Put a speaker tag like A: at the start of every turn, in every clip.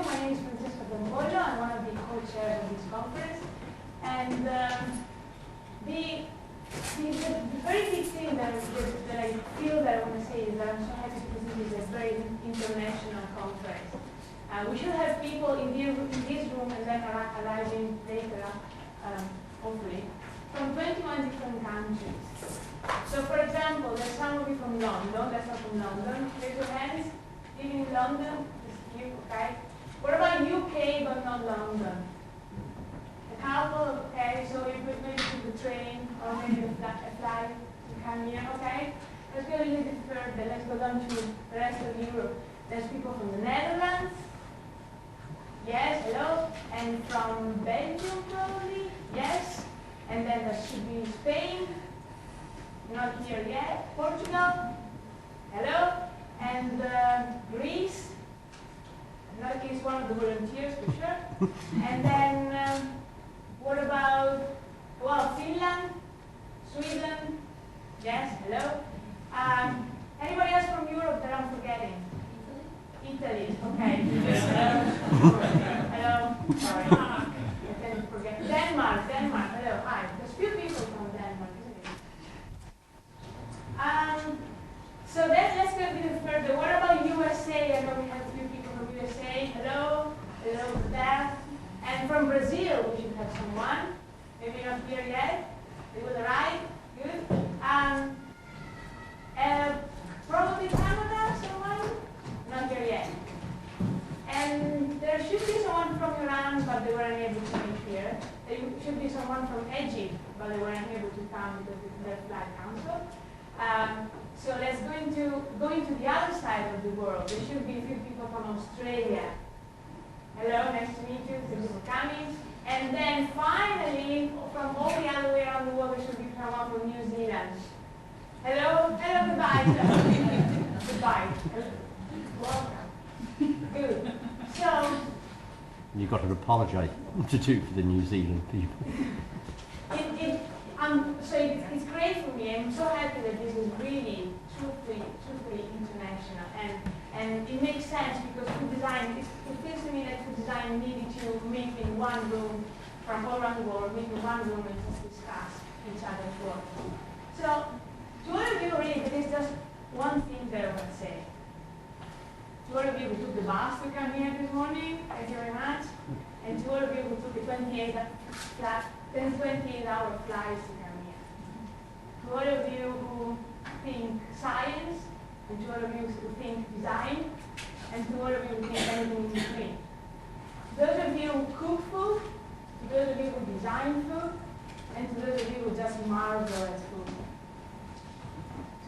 A: My name is Francesca Bambollo. I'm one of the co-chairs of this conference. And the very big thing that I feel that I want to say is that I'm so happy because this is a very international conference. We should have people in this room and then arriving later, hopefully, from 21 different countries. So, for example, there's some of you from London. That's not from London. Raise your hands. Living in London? Just you, okay? What about UK but not London? A couple, okay? So you could maybe take the train or maybe a flight to come here, okay? Let's go a little bit further. Let's go down to the rest of Europe. There's people from the Netherlands. Yes, hello. And from Belgium, probably. Yes. And then there should be Spain. Not here yet. Portugal. Hello. And Greece. That is one of the volunteers for sure. And then what about, well, Finland, Sweden. Yes, hello. Anybody else from Europe that I'm forgetting? Italy, okay. Hello. Sorry. I tend to forget. Denmark, hello, hi. There's few people from Denmark, isn't it? So then let's go a bit further. What about USA? I know we have a few people from USA. Hello, hello there. And from Brazil, we should have someone. Maybe not here yet. They will arrive. Good. Probably Canada, someone? Not here yet. And there should be someone from Iran, but they weren't able to meet here. There should be someone from Egypt, but they weren't able to come because of their flight cancelled. So let's go into the other side of the world. There should be a few people from Australia. Hello, nice to meet you. Thank you for coming. And then finally, from all the other way around the world, there should be someone from New Zealand. Hello, hello, goodbye. Goodbye. Welcome. Good. So
B: you've got to apologise to the New Zealand people.
A: So it's great for me. I'm so happy that this is really truthfully international, and it makes sense because food design. It feels to me that food design needed to meet in one room from all around the world, meet in one room and just discuss each other's work. So to all of you, really, there is just one thing that I want to say. To all of you who took the bus to come here this morning, thank you very much. And to all of you who took the 28-hour flights to come here. To all of you who think science, and to all of you who think design, and to all of you who think anything in between. Those of you who cook food, to those of you who design food, and to those of you who just marvel at food.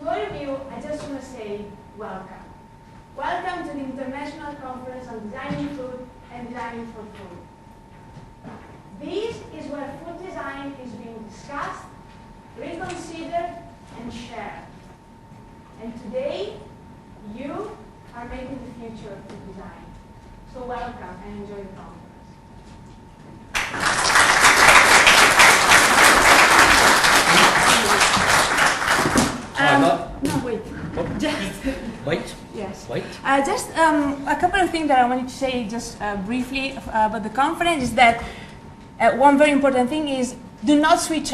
A: To all of you, I just want to say welcome. Welcome to the International Conference on Designing Food and Designing for Food. This is where food design is being discussed, reconsidered, and shared. And today, you are making the future of food design. So welcome and enjoy the conference. No, wait. Just
B: wait.
A: Yes.
B: Wait.
A: Just a couple of things that I wanted to say just briefly about the conference is that one very important thing is do not switch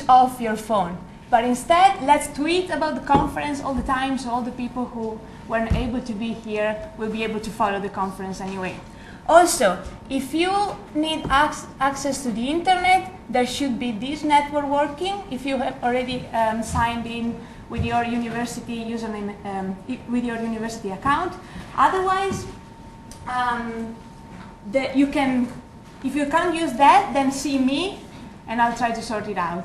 A: off your phone, but instead let's tweet about the conference all the time so all the people who weren't able to be here will be able to follow the conference anyway. Also, if you need access to the internet, there should be this network working if you have already signed in with your university username, with your university account. Otherwise, you can, if you can't use that, then see me and I'll try to sort it out.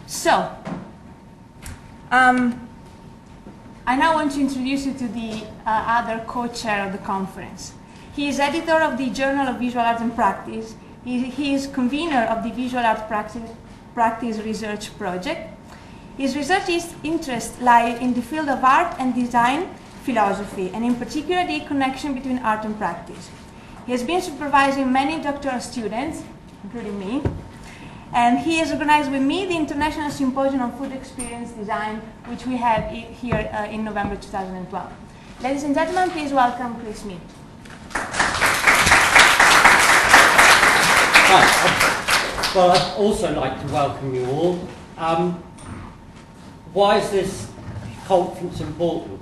A: So, I now want to introduce you to the other co-chair of the conference. He is editor of the Journal of Visual Art and Practice. He is convener of the Visual Art Practice Research Project. His research interests lie in the field of art and design philosophy, and in particular the connection between art and practice. He has been supervising many doctoral students, including me, and he has organized with me the International Symposium on Food Experience Design, which we had here in November 2012. Ladies and gentlemen, please welcome Chris Mead.
C: Right. Well, I'd also like to welcome you all. Why is this conference important?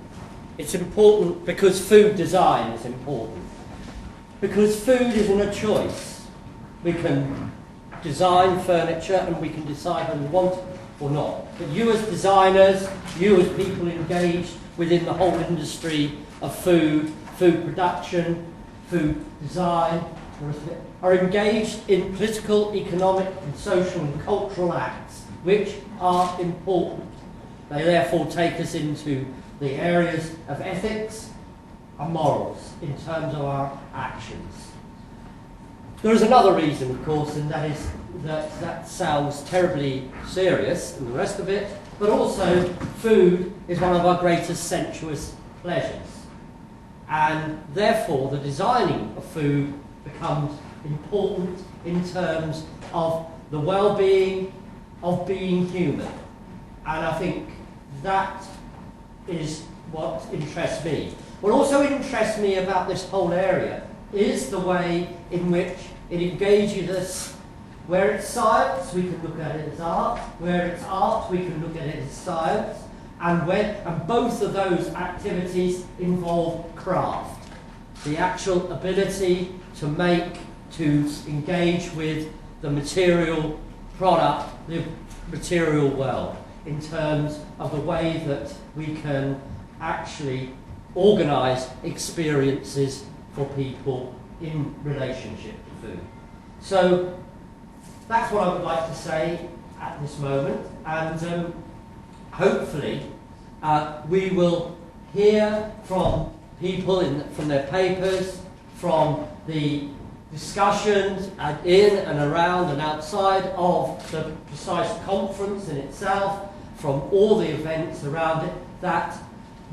C: It's important because food design is important. Because food isn't a choice. We can design furniture and we can decide whether we want it or not. But you as designers, you as people engaged within the whole industry of food production, food design, are engaged in political, economic and social and cultural acts which are important. They therefore take us into the areas of ethics and morals in terms of our actions. There is another reason, of course, and that is that sounds terribly serious and the rest of it, but also food is one of our greatest sensuous pleasures. And therefore the designing of food becomes important in terms of the well-being of being human. And I think that is what interests me. What also interests me about this whole area is the way in which it engages us. Where it's science, we can look at it as art. Where it's art, we can look at it as science. And both of those activities involve craft. The actual ability to make, to engage with the material product, the material world, in terms of the way that we can actually organise experiences for people in relationship to food. So that's what I would like to say at this moment, and hopefully we will hear from people from their papers, from the discussions in and around and outside of the precise conference in itself, from all the events around it, that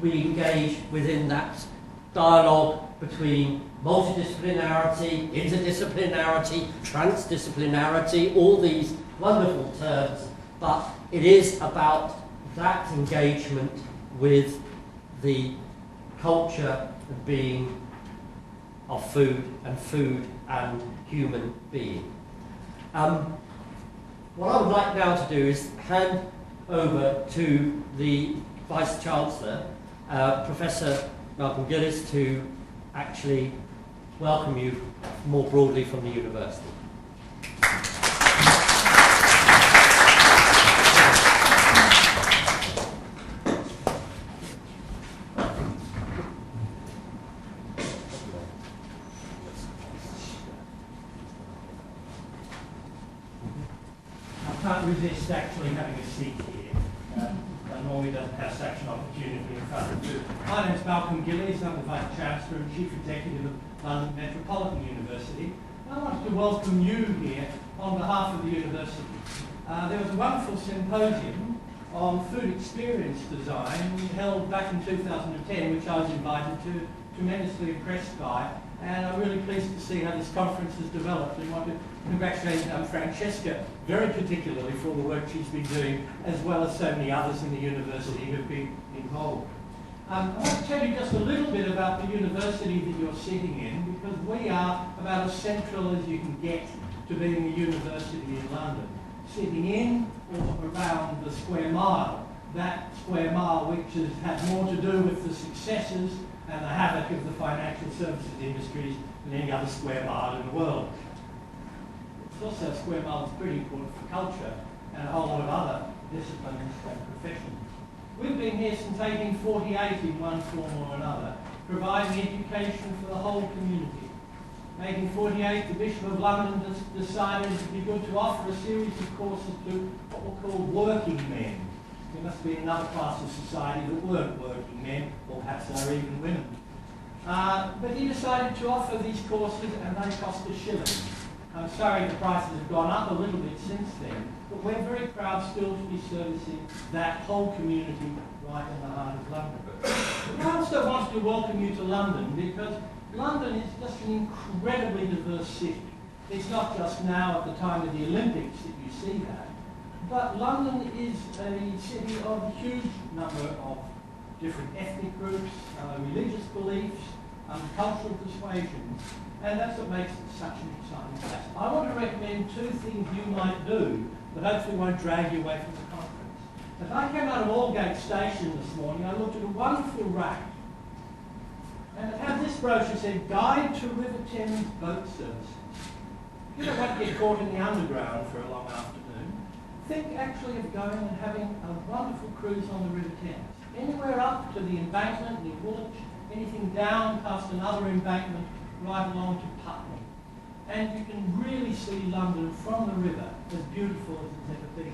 C: we engage within that dialogue between multidisciplinarity, interdisciplinarity, transdisciplinarity, all these wonderful terms, but it is about that engagement with the culture and being of food and human being. What I would like now to do is hand over to the Vice-Chancellor, Professor Malcolm Gillies, to actually welcome you more broadly from the university.
D: I can't resist actually having a seat here. I normally don't have such an opportunity in front of you. My name is Malcolm Gillies. I'm the Vice-Chancellor and Chief Executive of London Metropolitan University. I wanted to welcome you here on behalf of the university. There was a wonderful symposium on food experience design held back in 2010, which I was invited to, tremendously impressed by, and I'm really pleased to see how this conference has developed. We want to congratulate Francesca very particularly for all the work she's been doing, as well as so many others in the university who've been involved. I want to tell you just a little bit about the university that you're sitting in, because we are about as central as you can get to being a university in London. Sitting in or around the square mile, that square mile which has had more to do with the successes and the havoc of the financial services industries than any other square mile in the world. It's also a square mile that's pretty important for culture and a whole lot of other disciplines and professions. We've been here since 1848 in one form or another, providing education for the whole community. 1848, the Bishop of London decided it would be good to offer a series of courses to what were called working men. There must be another class of society that weren't working men, or perhaps they were even women. But he decided to offer these courses, and they cost a shilling. I'm sorry the prices have gone up a little bit since then, but we're very proud still to be servicing that whole community right in the heart of London. I also wanted to welcome you to London because London is just an incredibly diverse city. It's not just now at the time of the Olympics that you see that, but London is a city of a huge number of different ethnic groups, religious beliefs, cultural persuasions, and that's what makes it such an exciting place. I want to recommend two things you might do that hopefully won't drag you away from the conference. As I came out of Aldgate Station this morning, I looked at a wonderful rack, and it had this brochure said, Guide to River Thames Boat Services. You don't want to get caught in the underground for a long afternoon. Think actually of going and having a wonderful cruise on the River Thames. Anywhere up to the embankment near Woolwich, anything down past another embankment right along to Putney. And you can really see London from the river, as beautiful as it's ever been.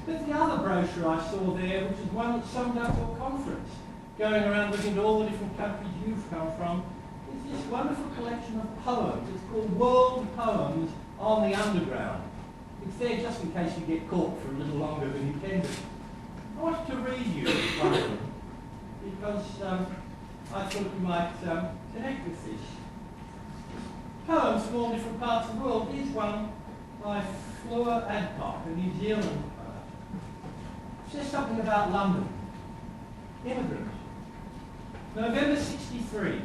D: But the other brochure I saw there, which is one that summed up your conference, going around looking at all the different countries you've come from, is this wonderful collection of poems. It's called World Poems on the Underground. It's there just in case you get caught for a little longer than intended. I wanted to read you one of them because I thought you might connect with this. Poems from all different parts of the world. Here's one by Fleur Adcock, a New Zealand poet. It says something about London. Immigrant. November 63.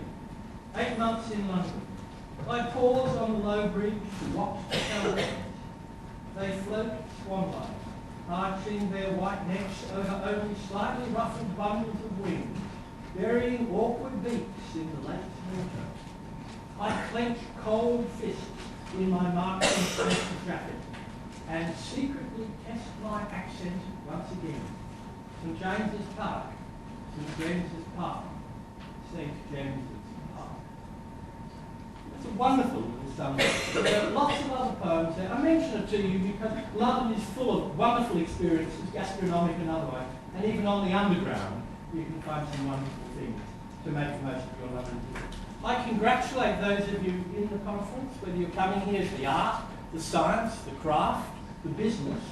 D: 8 months in London. I pause on the low bridge to watch the caravans. They float swan-like, arching their white necks over only slightly ruffled bundles of wings, burying awkward beaks in the late water. I clench cold fists in my marksman's jacket and secretly test my accent once again. St James's Park, St James's Park, St James's Park. It's a wonderful little summary. There are lots of other poems there. I mention it to you because London is full of wonderful experiences, gastronomic and otherwise, and even on the underground you can find some wonderful things to make the most of your London visit. I congratulate those of you in the conference, whether you're coming here to the art, the science, the craft, the business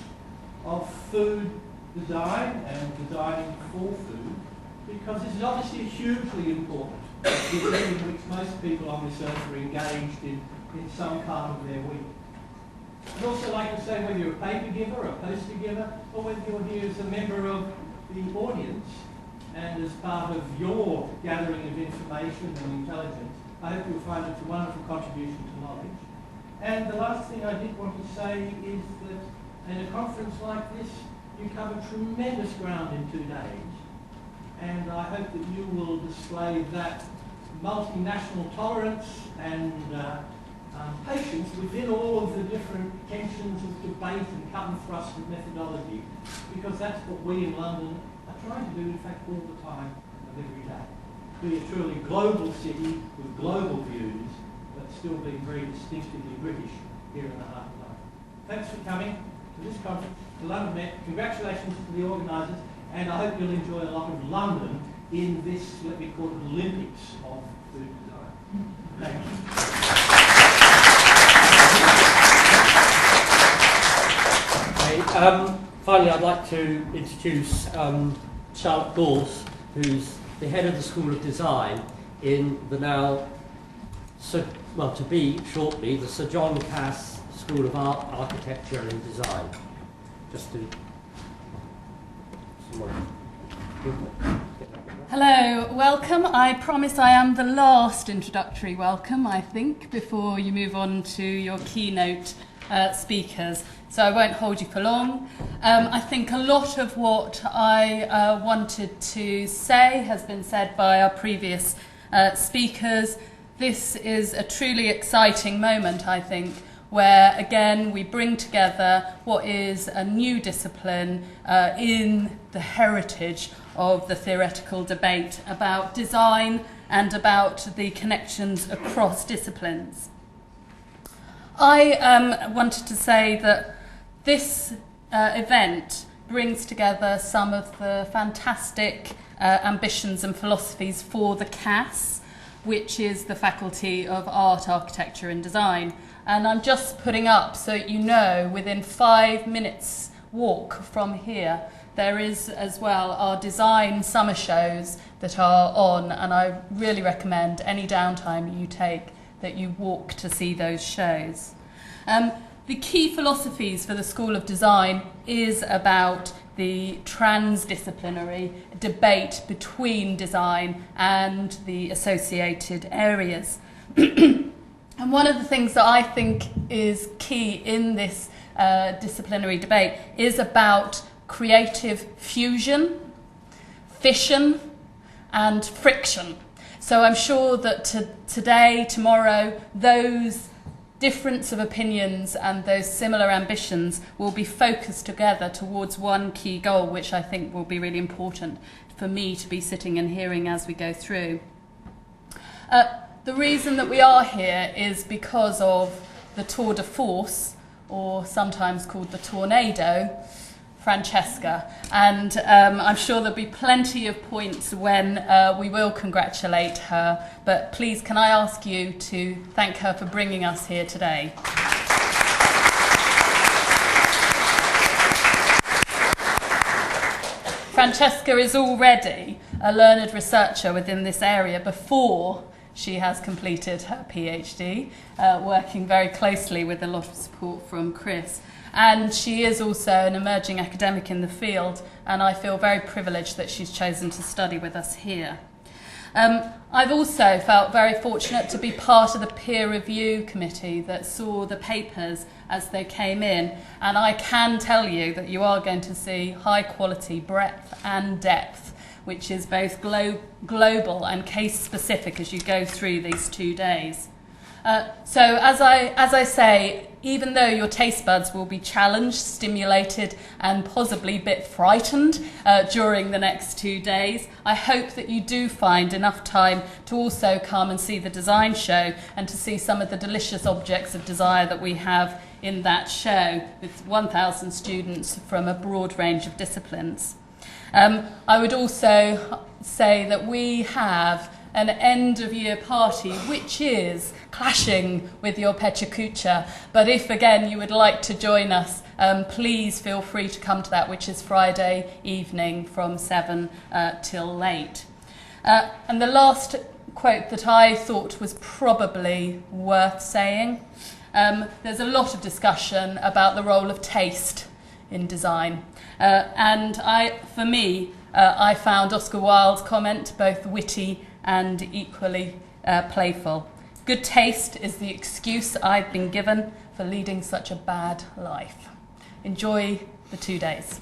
D: of food design and designing for food, because this is obviously hugely important in which most people on this earth are engaged in some part of their week. I'd also like to say whether you're a paper giver, a poster giver, or whether you're here as a member of the audience and as part of your gathering of information and intelligence, I hope you'll find it's a wonderful contribution to knowledge. And the last thing I did want to say is that in a conference like this, you cover tremendous ground in 2 days. And I hope that you will display that multinational tolerance and patience within all of the different tensions of debate and cut and thrust of methodology, because that's what we in London are trying to do, in fact, all the time of every day. Be a truly global city with global views, but still being very distinctively British here in the heart of London. Thanks for coming to this conference, to London Met. Congratulations to the organisers. And I hope you'll enjoy a lot of London in this, let me call it, Olympics of food design. Thank you.
C: Okay, finally, I'd like to introduce Charlotte Gauls, who's the head of the School of Design in the now, to be shortly, the Sir John Cass School of Art, Architecture and Design. Just to...
E: Hello, welcome. I promise I am the last introductory welcome, I think, before you move on to your keynote speakers. So I won't hold you for long. I think a lot of what I wanted to say has been said by our previous speakers. This is a truly exciting moment, I think, where, again, we bring together what is a new discipline in the heritage of the theoretical debate about design and about the connections across disciplines. I wanted to say that this event brings together some of the fantastic ambitions and philosophies for the CAS, which is the Faculty of Art, Architecture and Design. And I'm just putting up so that you know, within 5 minutes walk from here, there is as well our design summer shows that are on, and I really recommend any downtime you take that you walk to see those shows. The key philosophies for the School of Design is about the transdisciplinary debate between design and the associated areas. And one of the things that I think is key in this disciplinary debate is about creative fusion, fission, and friction. So I'm sure that today, tomorrow, those difference of opinions and those similar ambitions will be focused together towards one key goal, which I think will be really important for me to be sitting and hearing as we go through. The reason that we are here is because of the tour de force, or sometimes called the tornado, Francesca. And I'm sure there'll be plenty of points when we will congratulate her, but please can I ask you to thank her for bringing us here today. Francesca is already a learned researcher within this area before she has completed her PhD, working very closely with a lot of support from Chris. And she is also an emerging academic in the field, and I feel very privileged that she's chosen to study with us here. I've also felt very fortunate to be part of the peer review committee that saw the papers as they came in, and I can tell you that you are going to see high quality breadth and depth, which is both global and case specific as you go through these 2 days. So as I say, even though your taste buds will be challenged, stimulated and possibly a bit frightened during the next 2 days, I hope that you do find enough time to also come and see the design show and to see some of the delicious objects of desire that we have in that show with 1,000 students from a broad range of disciplines. I would also say that we have an end-of-year party, which is clashing with your Pecha Kucha. But if, again, you would like to join us, please feel free to come to that, which is Friday evening from 7 till late. And the last quote that I thought was probably worth saying, there's a lot of discussion about the role of taste in design. And for me, I found Oscar Wilde's comment both witty and equally playful. Good taste is the excuse I've been given for leading such a bad life. Enjoy the 2 days.